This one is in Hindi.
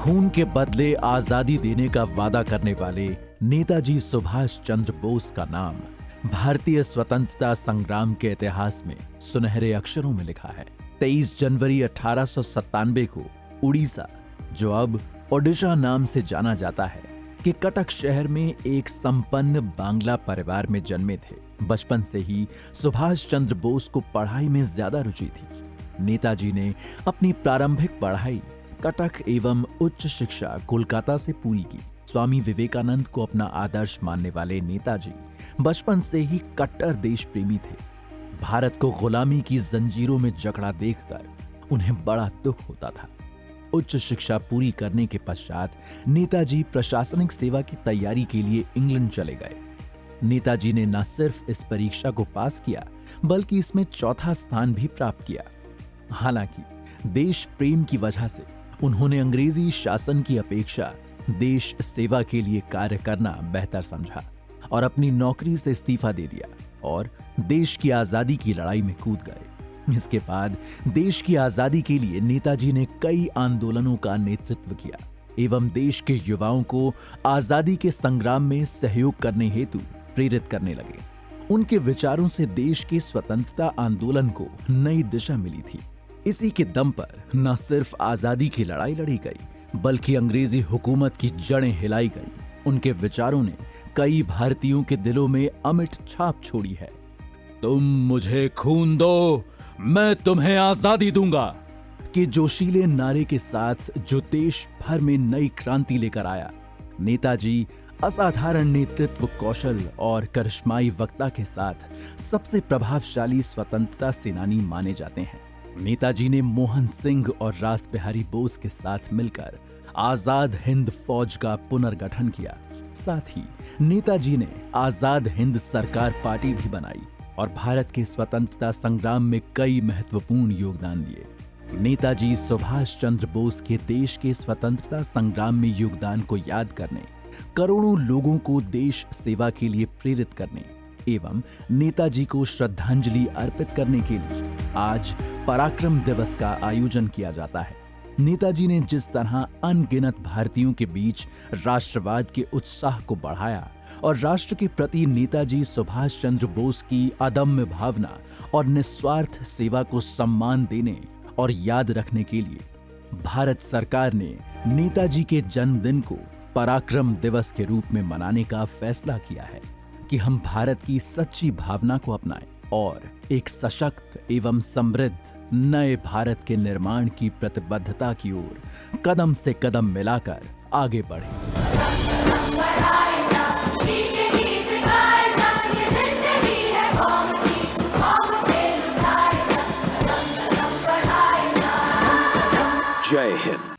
खून के बदले आजादी देने का वादा करने वाले नेताजी सुभाष चंद्र बोस का नाम भारतीय स्वतंत्रता संग्राम के इतिहास में सुनहरे अक्षरों में लिखा है। 23 जनवरी 1897 को उड़ीसा, जो अब ओडिशा नाम से जाना जाता है, के कटक शहर में एक संपन्न बांग्ला परिवार में जन्मे थे। बचपन से ही सुभाष चंद्र बोस को पढ़ाई में ज्यादा रुचि थी। नेताजी ने अपनी प्रारंभिक पढ़ाई कटक एवं उच्च शिक्षा कोलकाता से पूरी की। स्वामी विवेकानंद को अपना आदर्श मानने वाले नेताजी बचपन से ही कट्टर देश प्रेमी थे। भारत को गुलामी की जंजीरों में जकड़ा देखकर उन्हें बड़ा दुख होता था। उच्च शिक्षा पूरी करने के पश्चात नेताजी प्रशासनिक सेवा की तैयारी के लिए इंग्लैंड चले गए। नेताजी ने न सिर्फ इस परीक्षा को पास किया, बल्कि इसमें चौथा स्थान भी प्राप्त किया। हालांकि देश प्रेम की वजह से उन्होंने अंग्रेजी शासन की अपेक्षा देश सेवा के लिए कार्य करना बेहतर समझा और अपनी नौकरी से इस्तीफा दे दिया और देश की आजादी की लड़ाई में कूद गए। इसके बाद देश की आजादी के लिए नेताजी ने कई आंदोलनों का नेतृत्व किया एवं देश के युवाओं को आजादी के संग्राम में सहयोग करने हेतु प्रेरित करने लगे। उनके विचारों से देश के स्वतंत्रता आंदोलन को नई दिशा मिली थी। इसी के दम पर न सिर्फ आजादी की लड़ाई लड़ी गई, बल्कि अंग्रेजी हुकूमत की जड़ें हिलाई गई। उनके विचारों ने कई भारतीयों के दिलों में अमिट छाप छोड़ी है। तुम मुझे खून दो, मैं तुम्हें आजादी दूंगा के जोशीले नारे के साथ जो देश भर में नई क्रांति लेकर आया। नेताजी असाधारण नेतृत्व कौशल और करिश्माई वक्ता के साथ सबसे प्रभावशाली स्वतंत्रता सेनानी माने जाते हैं। नेताजी ने मोहन सिंह और रास बिहारी बोस के साथ मिलकर आजाद हिंद फौज का पुनर्गठन किया। साथ ही नेताजी ने आजाद हिंद सरकार पार्टी भी बनाई और भारत के स्वतंत्रता संग्राम में कई महत्वपूर्ण योगदान दिए। नेताजी सुभाष चंद्र बोस के देश के स्वतंत्रता संग्राम में योगदान को याद करने, करोड़ों लोगों को देश सेवा के लिए प्रेरित करने एवं नेताजी को श्रद्धांजलि अर्पित करने के लिए आज पराक्रम दिवस का आयोजन किया जाता है। नेताजी ने जिस तरह अनगिनत भारतीयों के बीच राष्ट्रवाद के उत्साह को बढ़ाया और राष्ट्र के प्रति नेताजी सुभाष चंद्र बोस की अदम्य भावना और निस्वार्थ सेवा को सम्मान देने और याद रखने के लिए भारत सरकार ने नेताजी के जन्मदिन को पराक्रम दिवस के रूप में मनाने का फैसला किया है कि हम भारत की सच्ची भावना को अपनाएं और एक सशक्त एवं समृद्ध नए भारत के निर्माण की प्रतिबद्धता की ओर कदम से कदम मिलाकर आगे बढ़ें। जय हिंद।